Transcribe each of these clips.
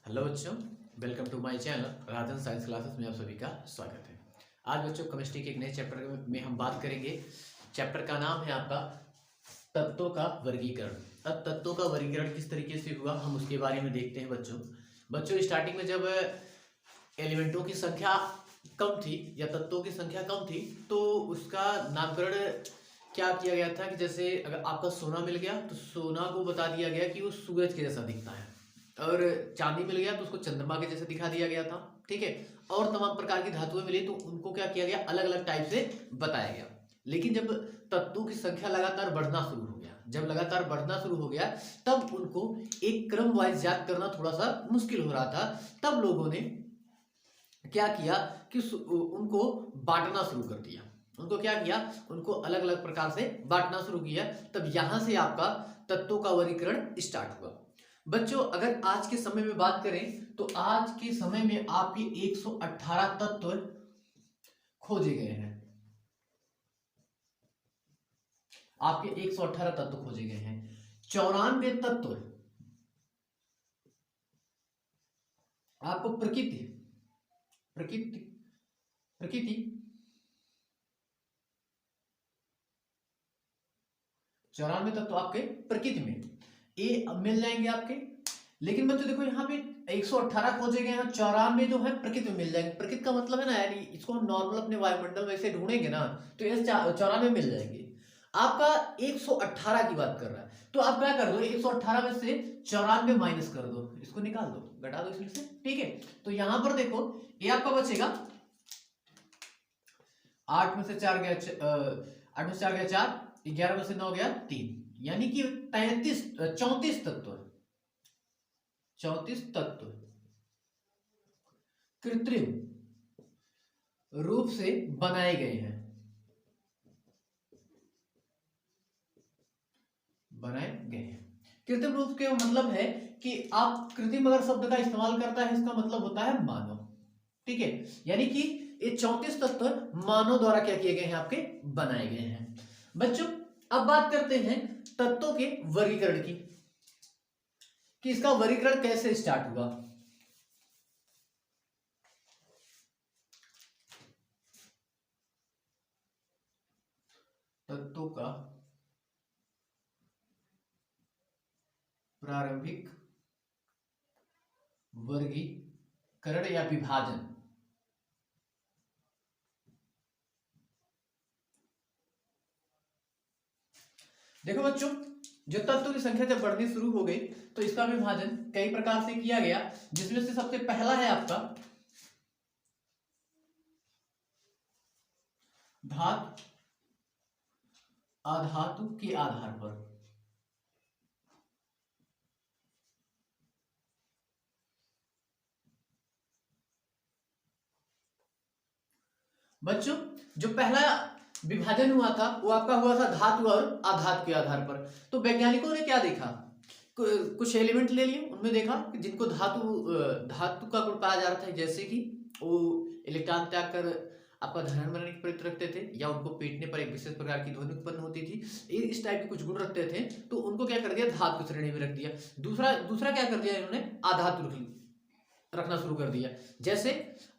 Hello बच्चों, welcome to my channel Rajan science classes में आप सभी का स्वागत है। आज बच्चों केमिस्ट्री के एक नए चैप्टर में हम बात करेंगे। चैप्टर का नाम है आपका तत्वों का वर्गीकरण। अब तत्वों का वर्गीकरण किस तरीके से हुआ हम उसके बारे में देखते हैं। बच्चों स्टार्टिंग में जब एलिमेंटों की संख्या कम थी या तत्वों की संख्या कम थी तो उसका नामकरण क्या किया गया था कि जैसे अगर आपका सोना मिल गया तो सोना को बता दिया गया कि वो सूरज के जैसा दिखता है, और चांदी मिल गया तो उसको चंद्रमा के जैसे दिखा दिया गया था। ठीक है। और तमाम प्रकार की धातुएं मिली तो उनको क्या किया गया, अलग अलग टाइप से बताया गया। लेकिन जब तत्वों की संख्या लगातार बढ़ना शुरू हो गया, तब उनको एक क्रम वाइज याद करना थोड़ा सा मुश्किल हो रहा था। तब लोगों ने क्या किया कि उनको बांटना शुरू कर दिया। उनको क्या किया, उनको अलग अलग प्रकार से बांटना शुरू किया। तब यहां से आपका तत्वों का वर्गीकरण स्टार्ट हुआ। बच्चों अगर आज के समय में बात करें तो आज के समय में आपके 118 तत्व खोजे गए हैं। आपके 118 तत्व खोजे गए हैं। 94 तत्व आपको प्रकृति प्रकृति प्रकृति 94 तत्व आपके प्रकृति में ये मिल जाएंगे आपके। लेकिन बच्चों देखो यहाँ पे 118 खोजे गए हैं, 94 जो है प्रकृति में मिल जाएंगे। प्रकृति का मतलब है ना यार, इसको हम नॉर्मल अपने वायुमंडल में से ढूंढेंगे ना तो ये 94 मिल जाएंगे। आपका 118 की बात कर रहा है तो आप क्या कर दो, 118 में से 94 माइनस कर दो, इसको निकाल दो, घटा दो इसमें से। ठीक है। तो यहां पर देखो ये आपका बचेगा 8 में से 4 गया 8 में से 4 गया 4, 11 में से 9 गया 3, यानी कि 34 तत्व 34 तत्व कृत्रिम रूप से बनाए गए हैं। कृत्रिम रूप के मतलब है कि आप कृत्रिम अगर शब्द का इस्तेमाल करता है इसका मतलब होता है मानव। ठीक है। यानी कि ये 34 तत्व मानव द्वारा क्या किए गए हैं, आपके बनाए गए हैं। बच्चों अब बात करते हैं तत्वों के वर्गीकरण की, कि इसका वर्गीकरण कैसे स्टार्ट हुआ। तत्वों का प्रारंभिक वर्गीकरण या विभाजन। देखो बच्चों, जो तत्वों की संख्या जब बढ़नी शुरू हो गई तो इसका विभाजन कई प्रकार से किया गया, जिसमें से सबसे पहला है आपका धातु अधातु के आधार पर। बच्चों जो पहला विभाजन हुआ था वो आपका हुआ था धातु और अधातु के आधार पर। तो वैज्ञानिकों ने क्या देखा, कुछ एलिमेंट ले लिए, उनमें देखा कि जिनको धातु का गुण पाया जा रहा था, जैसे कि वो इलेक्ट्रॉन त्याग कर आपका धन बनाने की प्रवृत्ति रखते थे, या उनको पीटने पर एक विशेष प्रकार की ध्वनि उत्पन्न होती थी, इस टाइप के कुछ गुण रखते थे, तो उनको क्या कर दिया, धातु की श्रेणी में रख दिया। दूसरा दूसरा क्या कर दिया इन्होंने, अधातु रखना शुरू कर दिया। जैसे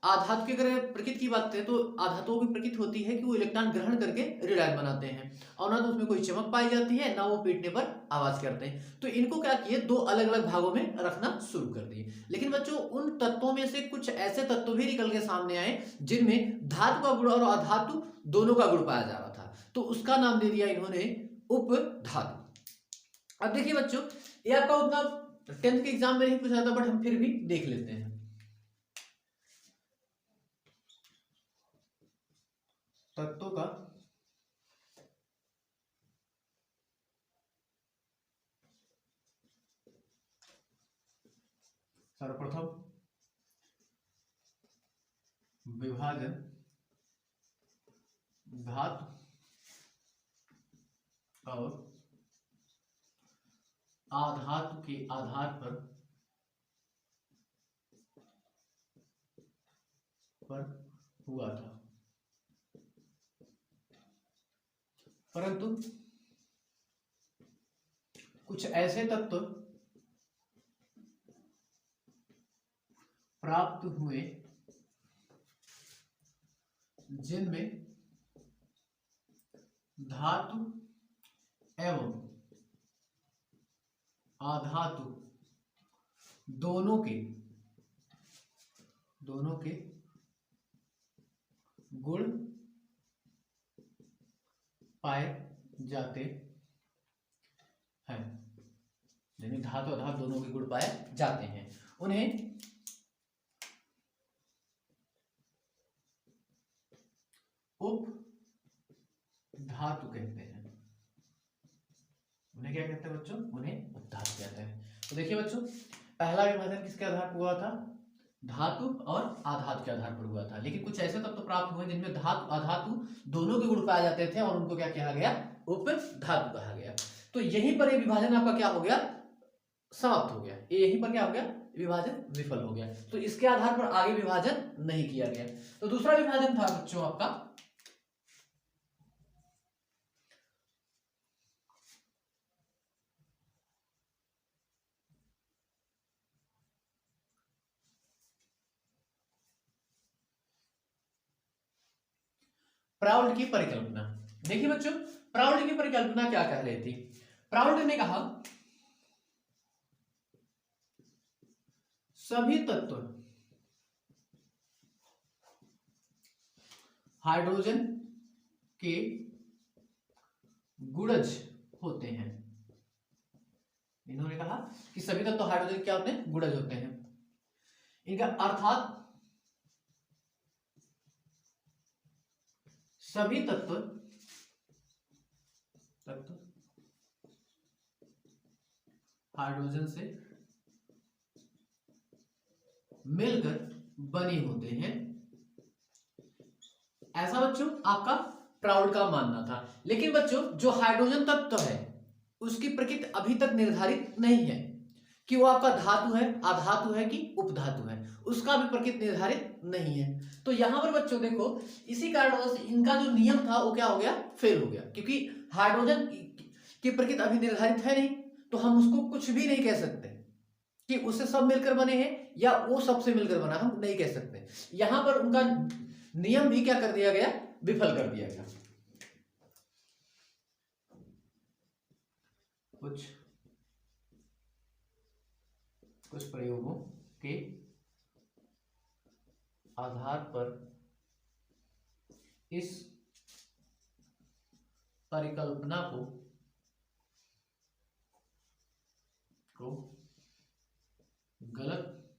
आधातु की अगर प्रकृति की बात करें तो आधातुओं की प्रकृति होती है कि वो इलेक्ट्रॉन ग्रहण करके ऋण आयन बनाते हैं, और ना तो उसमें कोई चमक पाई जाती है, ना वो पीटने पर आवाज करते हैं। तो इनको क्या किए, दो अलग अलग भागों में रखना शुरू कर दिए। लेकिन बच्चों उन तत्वों में से कुछ ऐसे तत्व भी निकल के सामने आए जिनमें धातु का गुण और अधातु दोनों का गुण पाया जा रहा था, तो उसका नाम दे दिया इन्होंने उपधातु। अब देखिए बच्चों, ये आपका उतना 10th के एग्जाम में नहीं पूछा था, बट हम फिर भी देख लेते हैं। तत्वों का सर्वप्रथम विभाजन धातु और आधातु के आधार पर हुआ था, परंतु कुछ ऐसे तत्व प्राप्त हुए जिनमें धातु एवं अधातु दोनों के गुण पाए जाते हैं, यानी धातु अधातु दोनों के गुण पाए जाते हैं, उन्हें उप धातु कहते हैं। उन्हें क्या कहते हैं बच्चों? उन्हें उपधातु कहते हैं। तो देखिए बच्चों, पहला विभाजन किसके आधार पर हुआ था? धातु और अधातु के आधार पर हुआ था, लेकिन कुछ ऐसे तत्व प्राप्त हुए जिनमें धातु अधातु दोनों के गुण पाए जाते थे और उनको क्या कहा गया? उपधातु कहा गया। तो यहीं पर ये विभाजन आपका क्या हो गया? समाप्त हो गया। यहीं पर क्या हो गया? विभाजन विफल हो गया। तो इसके आधार पर आगे विभाजन नहीं किया गया। तो दूसरा विभाजन था बच्चों आपका प्राउड की परिकल्पना। देखिए बच्चों, प्राउड की परिकल्पना क्या कह रही थी? प्राउड ने कहा सभी तत्व हाइड्रोजन के गुणज होते हैं। इन्होंने कहा कि सभी तत्व हाइड्रोजन क्या होते हैं? गुणज होते हैं। इनका अर्थात सभी तत्व हाइड्रोजन से मिलकर बने होते हैं, ऐसा बच्चों आपका प्राउड का मानना था। लेकिन बच्चों, जो हाइड्रोजन तत्व है उसकी प्रकृति अभी तक निर्धारित नहीं है कि वो आपका धातु है, अधातु है कि उपधातु है, उसका भी प्रकृति निर्धारित नहीं है। तो यहां पर बच्चों देखो, इसी कारणवश इनका जो नियम था वो क्या हो गया? फेल हो गया, क्योंकि हाइड्रोजन की प्रकृति अभी निर्धारित है नहीं, तो हम उसको कुछ भी नहीं कह सकते कि उससे सब मिलकर बने हैं या वो सबसे मिलकर बना, हम नहीं कह सकते। यहां पर उनका नियम भी क्या कर दिया गया? विफल कर दिया गया। कुछ प्रयोगों के आधार पर इस परिकल्पना को गलत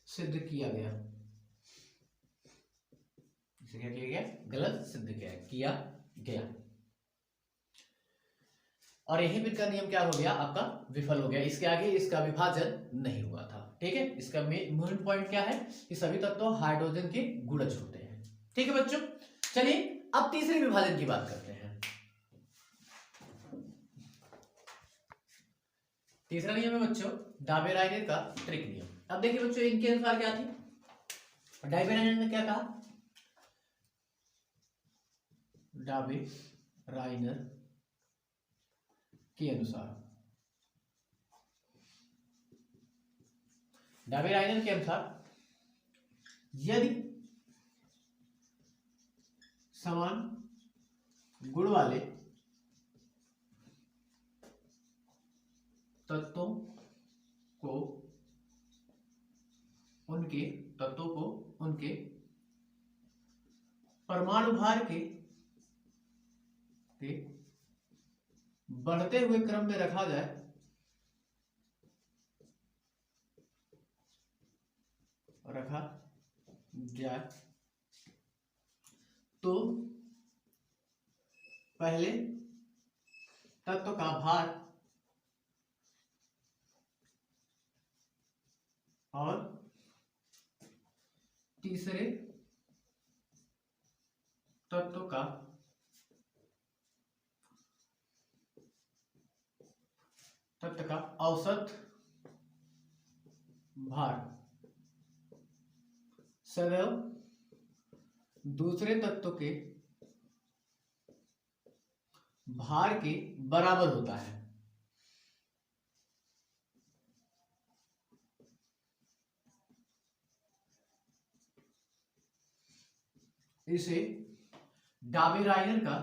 सिद्ध किया गया। इसे क्या किया गया? गलत सिद्ध किया गया। और यही पर का नियम क्या हो गया? आपका विफल हो गया। इसके आगे इसका विभाजन नहीं हुआ था। ठीक है, इसका मेन पॉइंट क्या है कि सभी तत्व हाइड्रोजन के गुणज होते हैं। ठीक है बच्चों, चलिए अब तीसरे विभाजन की बात करते हैं। तीसरा नियम है बच्चों डाबे-रायनेर का त्रिक नियम। अब देखिए बच्चों, इनके अनुसार क्या थी? डाबे-रायनेर ने क्या कहा? डाबे-रायनेर के अनुसार यदि समान गुण वाले तत्वों को उनके परमाणु भार के बढ़ते हुए क्रम में रखा जाए तो पहले तत्व का भार और तीसरे तत्व का औसत भार सदैव दूसरे तत्व के भार के बराबर होता है। इसे डाबेराइनर का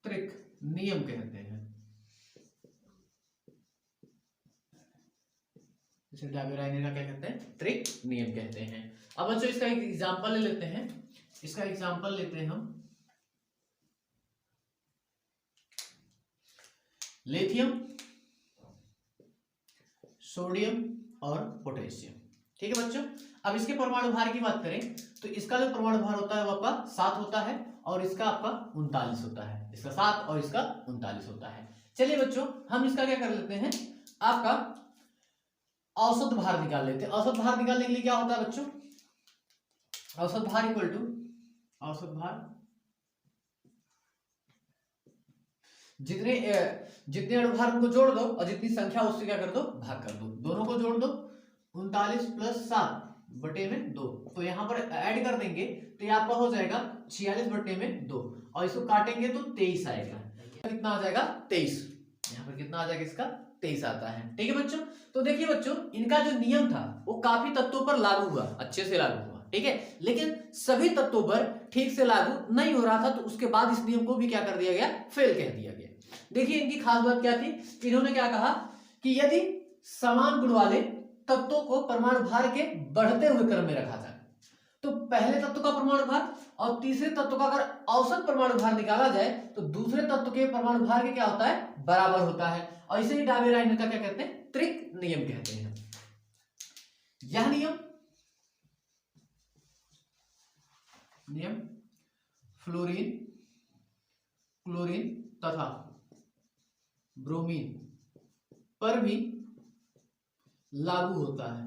त्रिक नियम कहते हैं। इसे डाबेराइनर का क्या कहते हैं? त्रिक नियम कहते हैं। अब बच्चों इसका एक एग्जांपल ले लेते हैं। इसका एग्जांपल लेते हैं हम लिथियम, सोडियम और पोटेशियम। ठीक है बच्चों, अब इसके परमाणु भार की बात करें तो इसका जो परमाणु भार होता है वो आपका 7 होता है और इसका आपका 39 होता है। इसका 7 और इसका 39 होता है। चलिए बच्चों हम इसका क्या कर लेते हैं, आपका औसत भार निकाल लेते हैं। औसत भार निकालने के लिए क्या होता है बच्चों, औसत भार इक्वल टू औसत भार जितने अणुभार उनको जोड़ दो और जितनी संख्या उससे क्या कर दो, भाग कर दो। दोनों को जोड़ दो, 39 प्लस 7 बटे में 2, तो यहाँ पर ऐड कर देंगे तो ये आपका हो जाएगा 46 बटे में 2 और इसको काटेंगे तो 23 आएगा। कितना आ जाएगा? 23। यहाँ पर कितना आ जाएगा? इसका 23 आता है। ठीक है बच्चों, तो देखिए बच्चों इनका जो नियम था वो काफी तत्वों पर लागू हुआ, अच्छे से लागू हुआ, ठीक है, लेकिन सभी तत्वों पर ठीक से लागू नहीं हो रहा था, तो उसके बाद इस नियम को भी क्या कर दिया गया, फेल कह दिया गया। देखिए इनकी खास बात क्या थी, इन्होंने क्या कहा कि यदि समान गुण वाले तत्वों को परमाणु भार के बढ़ते हुए क्रम में रखा जाए तो पहले तत्व का परमाणु भार और तीसरे तत्व का अगर औसत परमाणु भार निकाला जाए तो दूसरे तत्व के परमाणु भार के क्या होता है, बराबर होता है। और इसे ही डाबेराइनर का क्या कहते हैं, त्रिक नियम कहते हैं। यह नियम फ्लोरीन, क्लोरीन तथा ब्रोमीन पर भी लागू होता है,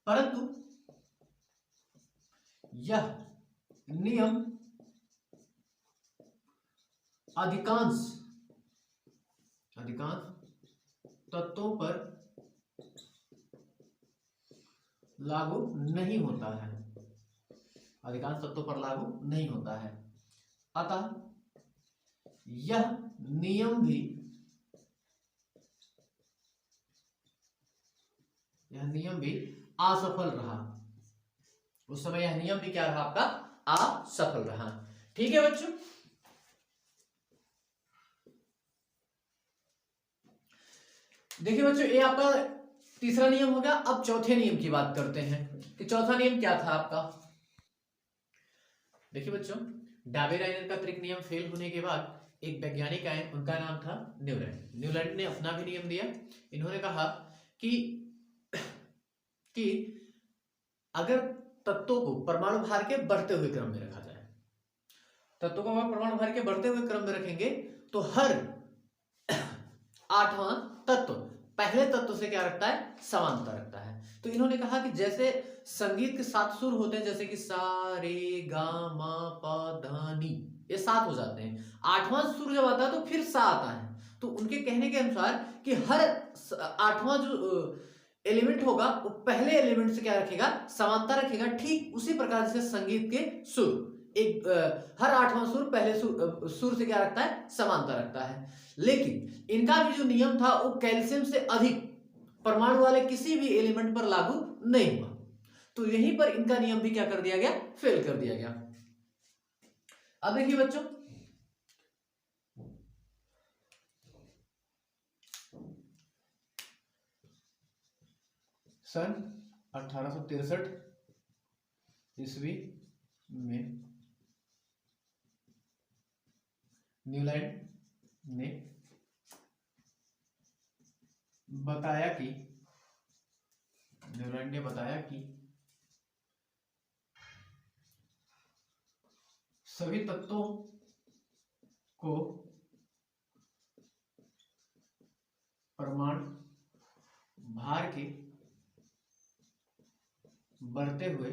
परंतु यह नियम अधिकांश तत्वों पर लागू नहीं होता है, अधिकांश तत्वों पर लागू नहीं होता है। अतः यह नियम भी असफल रहा। उस समय यह नियम भी क्या रहा, आपका असफल रहा। ठीक है बच्चों, देखिए बच्चों ये आपका तीसरा नियम हो गया। अब चौथे नियम की बात करते हैं कि चौथा नियम क्या था आपका। देखिए बच्चों डाबेराइनर का त्रिक नियम फेल होने के बाद एक वैज्ञानिक आए, उनका नाम था न्यूलैंड। न्यूलैंड ने अपना भी नियम दिया। इन्होंने कहा कि अगर तत्वों को परमाणु भार के बढ़ते हुए क्रम में रखा जाए, तत्वों को अगर परमाणु भार के बढ़ते हुए क्रम में रखेंगे तो हर 8वां तत्व पहले तत्व से क्या रखता है, समानता रखता है। तो इन्होंने कहा कि जैसे संगीत के 7 सुर होते हैं, जैसे कि सा रे गा मा पा धा नी, ये 7 हो जाते हैं। 8वां सुर जब आता है तो फिर सा आता है। तो उनके कहने के अनुसार कि हर 8वां जो एलिमेंट होगा वो पहले एलिमेंट से क्या रखेगा, समानता रखेगा। ठीक उसी प्रकार से संगीत के सुर हर 8वां सुर पहले सुर से क्या रखता है, समानता रखता है। लेकिन इनका भी जो नियम था वो कैल्शियम से अधिक परमाणु वाले किसी भी एलिमेंट पर लागू नहीं हुआ। तो यहीं पर इनका नियम भी क्या कर दिया गया, फेल कर दिया गया। अब देखिए बच्चों सन 1863 ईस्वी में न्यूलैंड ने बताया कि सभी तत्वों को परमाणु भार के बढ़ते हुए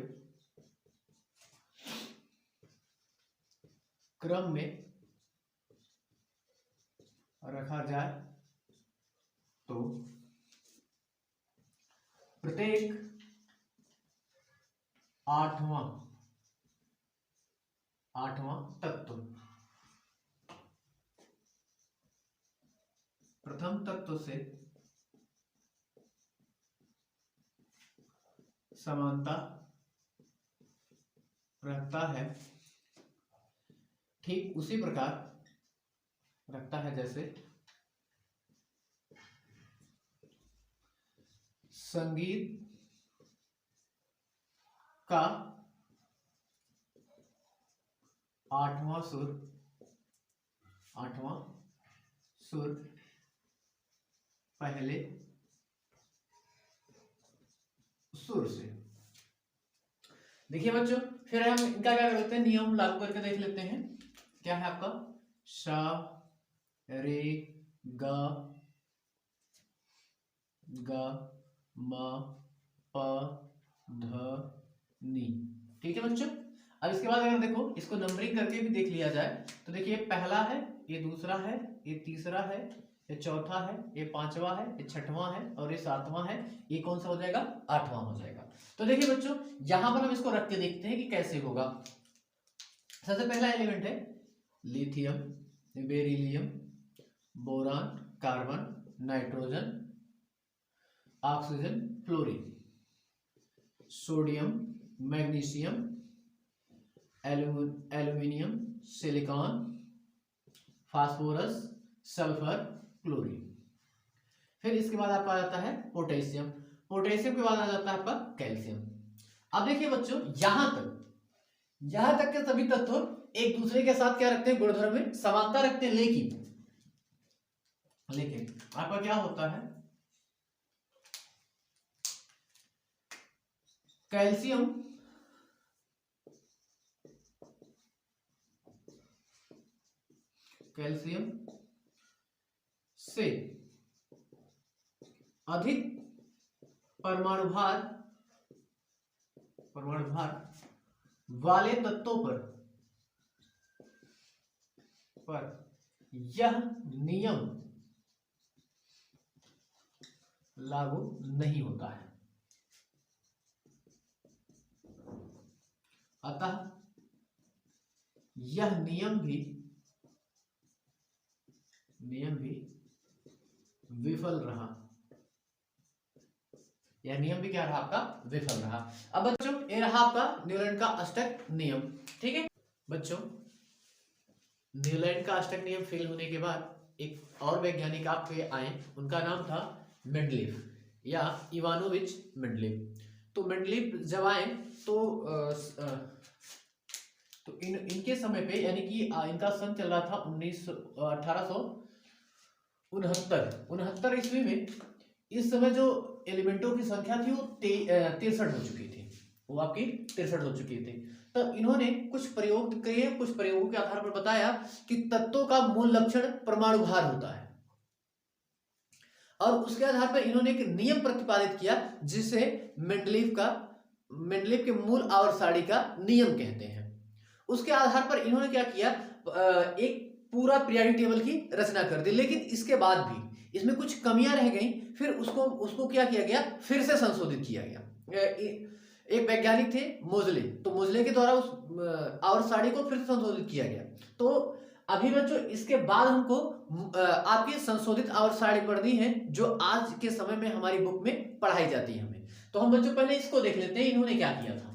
क्रम में रखा जाए तो प्रत्येक 8वां तत्व प्रथम तत्व से समानता रखता है, ठीक उसी प्रकार रखता है जैसे संगीत का आठवां सुर पहले सुर से। देखिए बच्चों, फिर हम इनका क्या कर लेते हैं, नियम लागू करके देख लेते हैं। क्या है आपका, सा रे ग म प ध नी। ठीक है बच्चों। अब इसके बाद अगर देखो इसको नंबरिंग करके भी देख लिया जाए तो देखिए पहला है, ये दूसरा है, ये तीसरा है, ये चौथा है, ये पांचवा है, ये छठवां है और ये सातवां है। ये कौन सा हो जाएगा, आठवां हो जाएगा। तो देखिए बच्चों यहां पर हम इसको रख के देखते हैं कि कैसे होगा। सबसे पहला एलिमेंट है lithium, beryllium, boron, carbon, nitrogen, oxygen, fluorine, sodium, magnesium, aluminium, silicon, phosphorus, sulphur, chlorine. फिर इसके बाद आपका आ जाता है पोटेशियम। पोटेशियम के बाद आ जाता है आपका कैल्शियम। अब देखिए बच्चों यहां तक के सभी तत्व एक दूसरे के साथ क्या रखते हैं, गुणधर्म में समानता रखते हैं। लेकिन आपका क्या होता है, कैल्शियम से अधिक परमाणु भार वाले तत्वों पर यह नियम लागू नहीं होता है। अतः यह नियम भी विफल रहा। यह नियम भी क्या रहा, आपका विफल रहा। अब बच्चों ये रहा आपका न्यूलैंड का अष्टक नियम। ठीक है बच्चों, न्यूलैंड का अष्टक नियम फेल होने के बाद एक और वैज्ञानिक आपके आए, उनका नाम था मेंडलीव या इवानोविच मेंडलीव। तो मेंडलीव जब आए तो इनके समय पे यानी कि इनका सन चल रहा था 1869 ईस्वी में। इस समय जो एलिमेंटों की संख्या थी वो 63 हो चुकी थी, वो आपकी 63 हो चुकी थी। तो इन्होंने कुछ प्रयोग किए, कुछ प्रयोगों के आधार पर बताया कि तत्वों का मूल लक्षण परमाणु भार होता है, और उसके आधार पर इन्होंने एक नियम प्रतिपादित किया जिसे मेंडलीव के मूल आवर्त सारणी का नियम कहते हैं। उसके आधार पर इन्होंने क्या किया, एक पूरा पीरियोडिक टेबल की रचना कर दी। लेकिन इसके बाद भी इसमें कुछ कमियां रह गई, फिर उसको क्या किया गया, फिर से संशोधित किया गया। एक वैज्ञानिक थे मोजले, तो मोजले के द्वारा उस आवर्त सारणी को फिर से संशोधित किया गया। तो अभी बच्चों इसके बाद हमको आपकी संशोधित आवर्त सारणी पढ़नी है, जो आज के समय में हमारी बुक में पढ़ाई जाती है हमें। तो हम बच्चों पहले इसको देख लेते हैं, इन्होंने क्या किया था।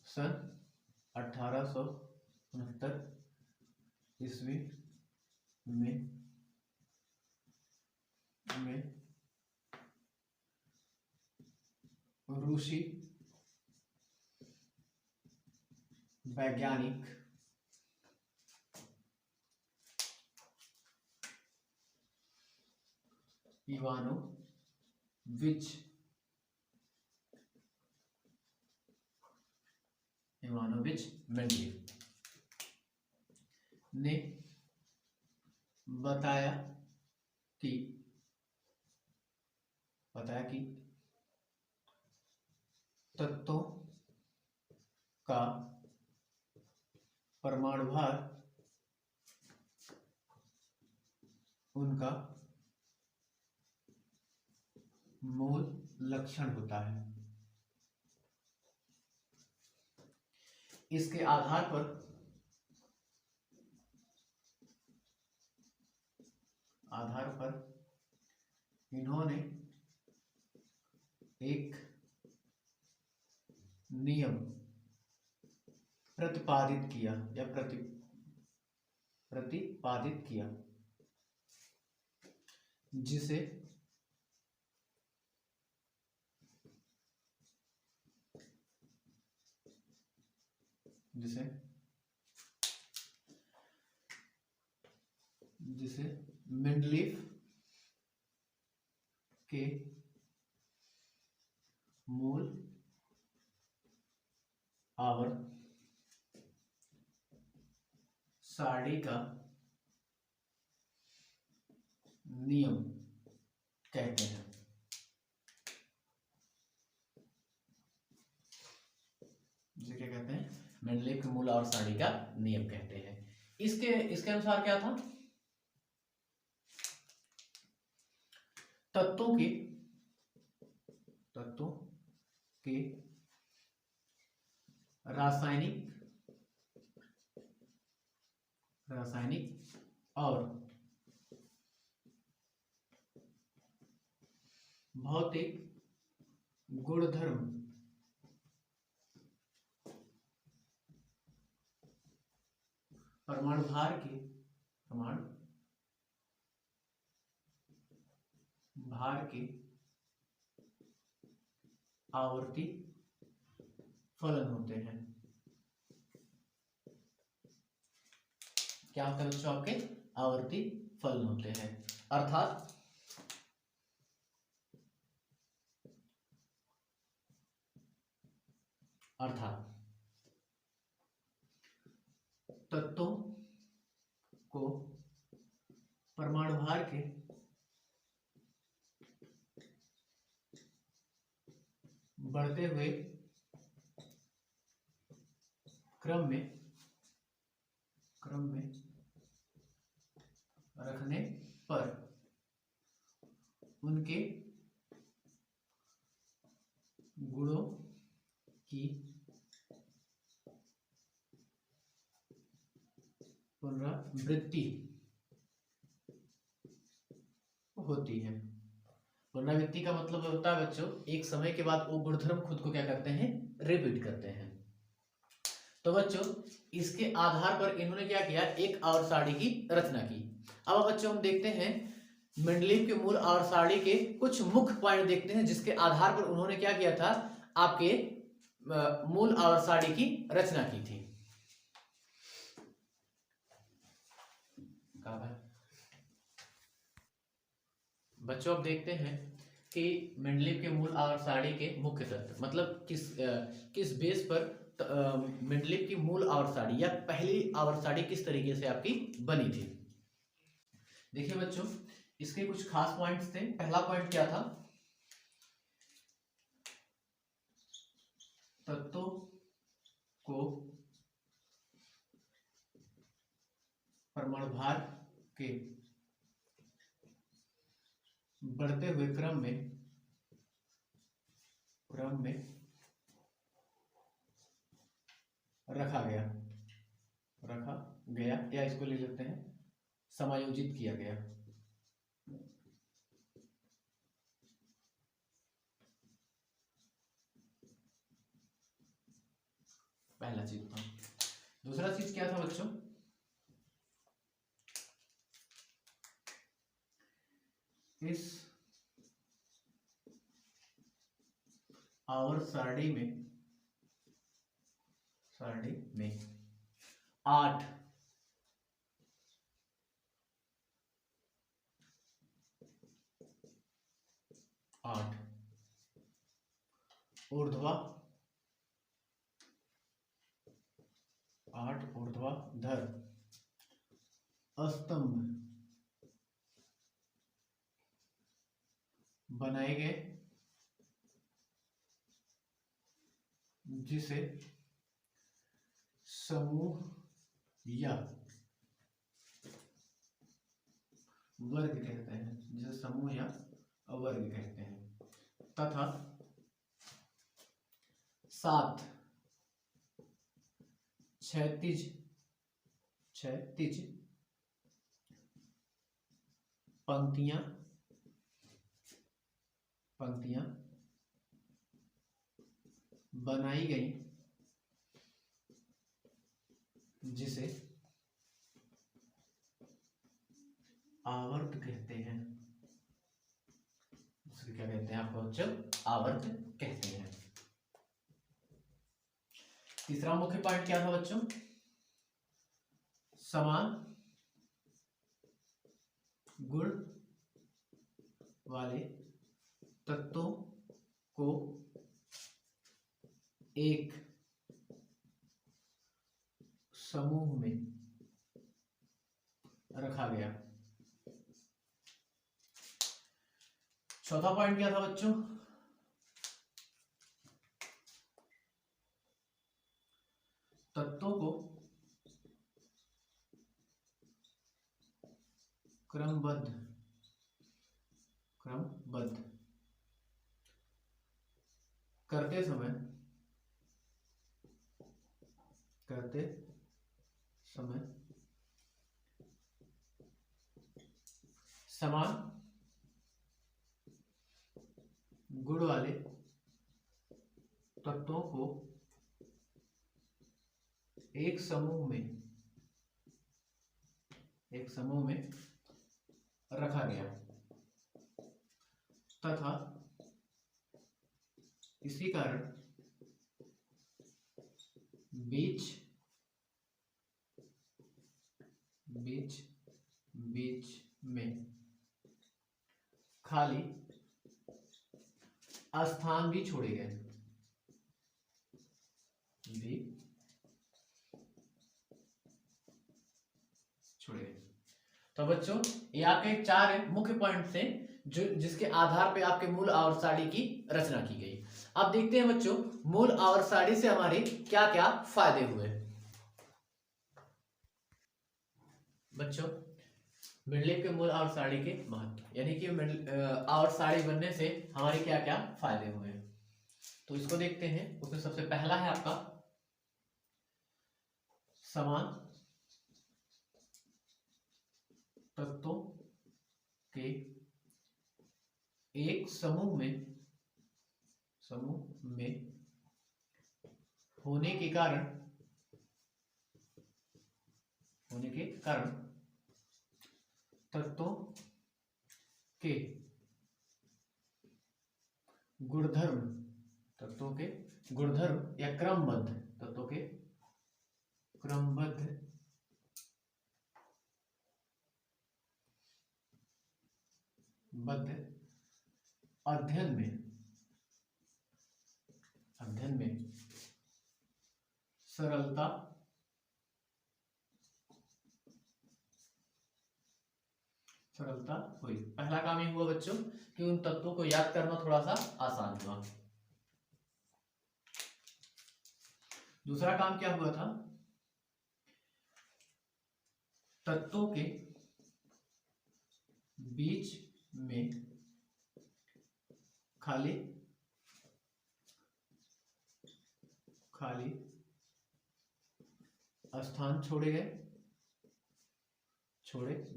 सन 1869 ईस्वी में रूसी वैज्ञानिक इवानोविच मेंडलीव ने बताया कि तत्वों का परमाणु भार उनका मूल लक्षण होता है। इसके आधार पर इन्होंने एक नियम प्रतिपादित किया या प्रतिपादित किया, जिसे मेंडलीफ के मूल और सारणी का नियम कहते हैं। जिसे क्या कहते हैं? मेंडलीफ के मूल और सारणी का नियम कहते हैं। इसके अनुसार क्या था? तत्वों के रासायनिक और भौतिक गुणधर्म परमाणु भार के आवर्ती फलन होते हैं। क्या होता है बच्चों? आपके आवर्ती फलन होते हैं। अर्थात तत्वों को परमाणु भार के बढ़ते हुए क्रम में रखने पर उनके गुणों की पुनरावृत्ति होती है। पुनरावृत्ति का मतलब होता है बच्चों, एक समय के बाद वो गुणधर्म खुद को क्या करते हैं? रिपीट करते हैं। तो बच्चों इसके आधार पर इन्होंने क्या किया? एक आवर्त सारणी की रचना की। अब बच्चों हम देखते हैं मेंडलीफ के मूल आवर्त सारणी के कुछ मुख्य पॉइंट देखते हैं, जिसके आधार पर उन्होंने क्या किया था? आपके मूल आवर्त सारणी की रचना की थी। बच्चों अब देखते हैं कि मेंडलीफ के मूल आवर्त सारणी के मुख्य तत्व, मतलब किस बेस पर मेंडलीफ की मूल आवर्त सारणी या पहली आवर्त सारणी किस तरीके से आपकी बनी थी। देखिए बच्चों इसके कुछ खास पॉइंट्स थे। पहला पॉइंट क्या था? तत्वों को परमाणु भार के बढ़ते हुए क्रम में रखा गया या इसको ले लेते हैं समायोजित किया गया। पहला चीज था। दूसरा चीज क्या था बच्चों? इस आवर्त सारणी में 8 ऊर्ध्वाधर स्तंभ बनाए गए, जिसे समूह या वर्ग कहते हैं, तथा 7 क्षैतिज पंक्तियां बनाई गई जिसे आवर्त कहते हैं। इसको क्या कहते हैं आपको बच्चों? आवर्त कहते हैं। तीसरा मुख्य पॉइंट क्या था बच्चों? समान गुण वाले तत्वों को एक समूह में रखा गया। चौथा पॉइंट क्या था बच्चों? तत्वों को क्रमबद्ध करते समय समान गुण वाले तत्वों को एक समूह में रखा गया तथा इसी कारण बीच में खाली स्थान भी छोड़े गए। तो बच्चों ये आपके 4 मुख्य पॉइंट थे जो जिसके आधार पे आपके मूल आवर्त सारणी की रचना की गई। अब देखते हैं बच्चों मूल आवर्त सारणी से हमारे क्या क्या फायदे हुए। बच्चों मेंडलीव के मूल आवर्त सारणी के महत्व, यानी कि आवर्त सारणी बनने से हमारे क्या क्या फायदे हुए, तो इसको देखते हैं। उसमें सबसे पहला है आपका समान तत्वों के एक समूह में होने के कारण तत्वों के गुणधर्म या क्रमबद्ध अध्ययन में सरलता हुई। पहला काम ये हुआ बच्चों कि उन तत्वों को याद करना थोड़ा सा आसान हुआ। दूसरा काम क्या हुआ था? तत्वों के बीच में खाली स्थान छोड़े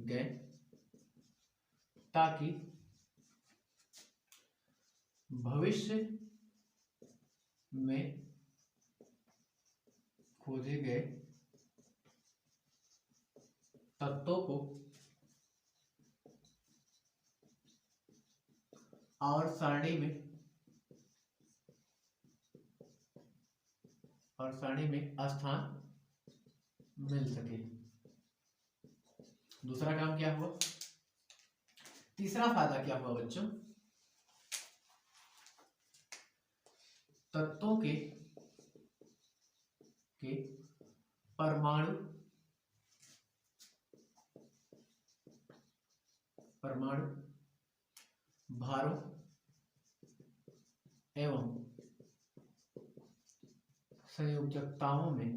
गए ताकि भविष्य में खोजे गए तत्वों को आवर्त सारणी में स्थान मिल सके। दूसरा काम क्या हुआ? तीसरा फायदा क्या हुआ बच्चों? तत्वों के परमाणु भारों एवं संयोजकताओं में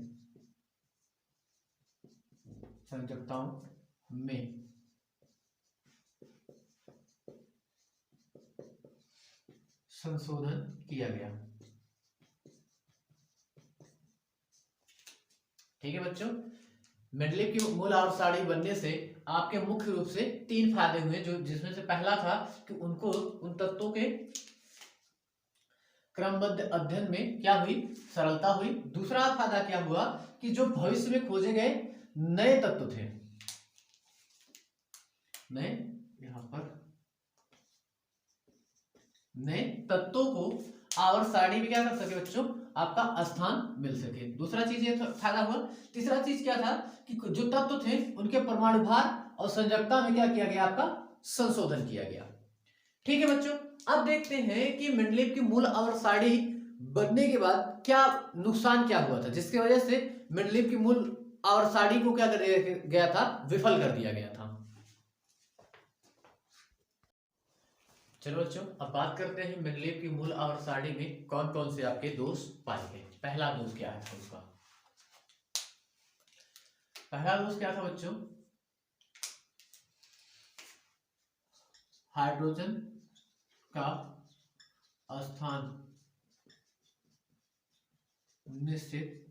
संशोधन किया गया। ठीक है बच्चों, मेंडलीव की मूल आवर्त सारणी बनने से आपके मुख्य रूप से 3 फायदे हुए, जो जिसमें से पहला था कि उनको उन तत्वों के क्रमबद्ध अध्ययन में क्या हुई, सरलता हुई। दूसरा फायदा क्या हुआ कि जो भविष्य में खोजे गए नए तत्व थे, नए यहां पर नए तत्वों को आवर्त सारणी में क्या कर सके बच्चों, आपका स्थान मिल सके। दूसरा चीज ये फायदा हुआ। तीसरा चीज क्या था कि जो तत्व थे उनके परमाणु भार और संयोजकता में क्या किया गया, आपका संशोधन किया गया। ठीक है बच्चों, अब देखते हैं कि मेंडलीव की मूल आवर्त सारणी बनने के बाद क्या नुकसान क्या हुआ था, जिसकी वजह से मेंडलीव की मूल आवर्त सारणी को क्या कर दिया गया था, विफल कर दिया गया था। चलो बच्चों, अब बात करते हैं मेंडलीव की मूल आवर्त सारणी में कौन कौन से आपके दोष पाए गए। पहला दोष क्या है उसका, पहला दोष क्या था बच्चों, हाइड्रोजन का स्थान निश्चित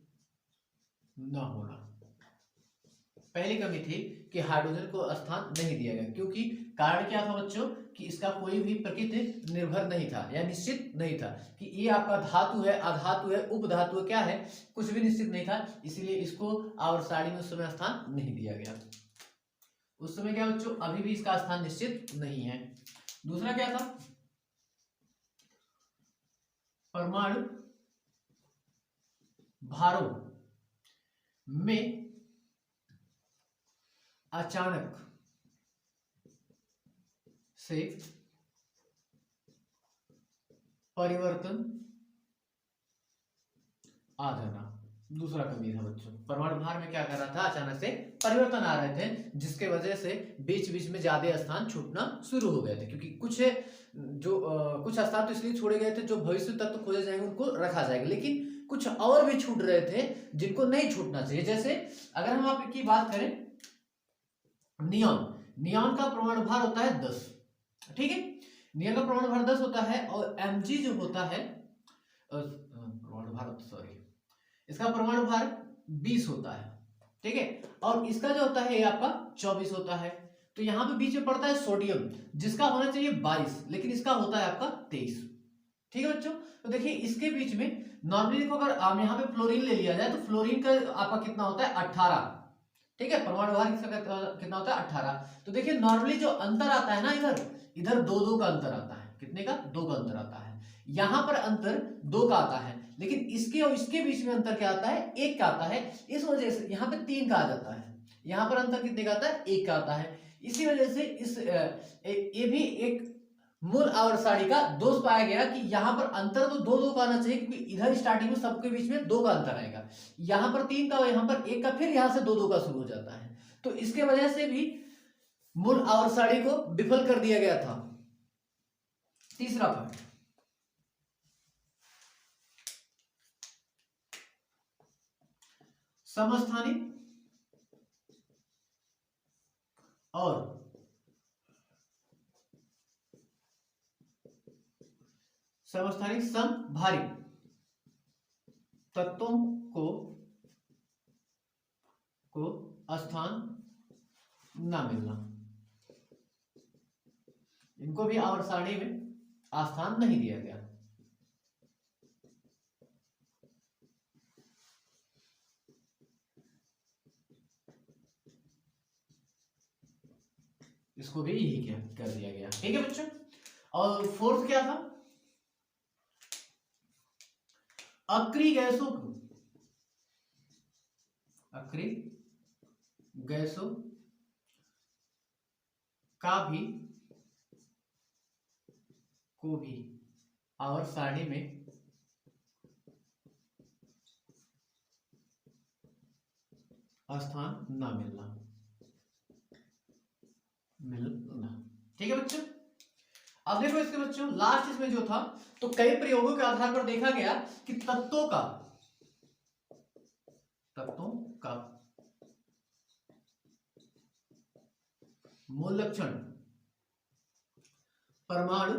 न होना। पहली कमी थी कि हाइड्रोजन को स्थान नहीं दिया गया, क्योंकि कारण क्या था बच्चों कि इसका कोई भी प्रकृति निर्भर नहीं था या निश्चित नहीं था कि ये आपका धातु है, अधातु है, उपधातु है, क्या है, कुछ भी निश्चित नहीं था। इसीलिए इसको आवर्त सारणी में उस समय स्थान नहीं दिया गया। उस समय क्या बच्चों, अभी भी इसका स्थान निश्चित नहीं है। दूसरा क्या था, परमाणु भारों में अचानक से परिवर्तन आ जाना दूसरा कमी था बच्चों। परमाणु भार में क्या कर रहा था, अचानक से परिवर्तन आ रहे थे, जिसके वजह से बीच बीच में ज्यादा स्थान छूटना शुरू हो गए थे, क्योंकि कुछ कुछ स्थान तो इसलिए छोड़े गए थे जो भविष्य तत्व खोजे जाएंगे उनको रखा जाएगा, लेकिन कुछ और भी छूट रहे थे जिनको नहीं छूटना चाहिए। जैसे अगर हम आपकी बात करें नियॉन, नियॉन का परमाणु भार होता है 10, ठीक है, नियॉन का परमाणु भार 10 होता है, और Mg जो होता है परमाणु भार, सॉरी, इसका परमाणु भार 20 होता है, ठीक है, और इसका जो होता है ये आपका 24 होता है। तो यहाँ पे बीच में पड़ता है सोडियम, जिसका होना चाहिए 22, लेकिन इसका होता है आपका 23। ठीक है बच्चों, तो देखिए इसके बीच में नॉर्मली देखो, अगर यहाँ पे फ्लोरीन ले लिया जाए तो फ्लोरीन का आपका कितना होता है 18, ठीक है, परमाणु भार कितना होता है 18। तो देखिए नॉर्मली जो अंतर आता है ना, इधर इधर 2-2 का अंतर आता है, कितने का, 2 का अंतर आता है। यहां पर अंतर 2 का आता है, लेकिन इसके और इसके बीच में अंतर क्या आता है, 1 का आता है। इस वजह से यहाँ पे 3 का आ जाता है, यहाँ पर अंतर कितने का आता है, 1 का आता है। इसी वजह से इस ये भी एक मूल आवर्त सारणी का दोष पाया गया कि यहाँ पर अंतर तो 2-2 का आना चाहिए, क्योंकि इधर स्टार्टिंग में सबके बीच में 2 का अंतर आएगा, यहाँ पर 3 का, यहाँ पर 1 का, फिर यहाँ से 2-2 का शुरू हो जाता है। तो इसके वजह से भी मूल आवर्त सारणी को विफल कर दिया गया था। तीसरा पॉइंट, समस्थानिक और समस्थानिक समभारी तत्वों को स्थान न मिलना, इनको भी आवर्त सारणी में स्थान नहीं दिया गया। इसको भी यही क्या कर दिया गया। ठीक है बच्चों, और फोर्थ क्या था, अक्रिय गैसों को, अक्रिय गैसों का भी को भी आवर्त सारणी में स्थान ना मिलना। ठीक है बच्चों, अब देखो इसके बच्चों लास्ट इसमें जो था, तो कई प्रयोगों के आधार पर देखा गया कि तत्वों का मूल लक्षण परमाणु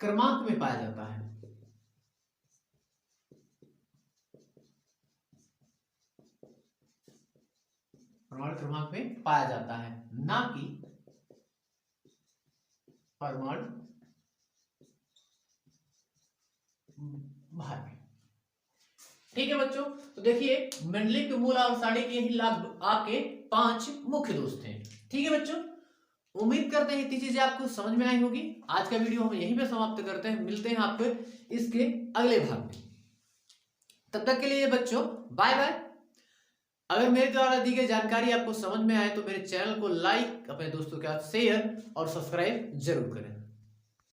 क्रमांक में पाया जाता है। परमाणु क्रमांक में पाया जाता है, ना कि परमाणु भार में। ठीक है बच्चों, तो देखिए मेंडलिक के मूल आवर्त के ही लाभ आपके 5 मुख्य दोष थे। ठीक है बच्चों, उम्मीद करते हैं इतनी चीजें आपको समझ में आई होगी। आज का वीडियो हम यहीं पे समाप्त करते हैं, मिलते हैं आपको इसके अगले भाग में। तब तक के लिए बच्चों बाय बाय। अगर मेरे द्वारा दी गई जानकारी आपको समझ में आए तो मेरे चैनल को लाइक, अपने दोस्तों के साथ शेयर और सब्सक्राइब जरूर करें।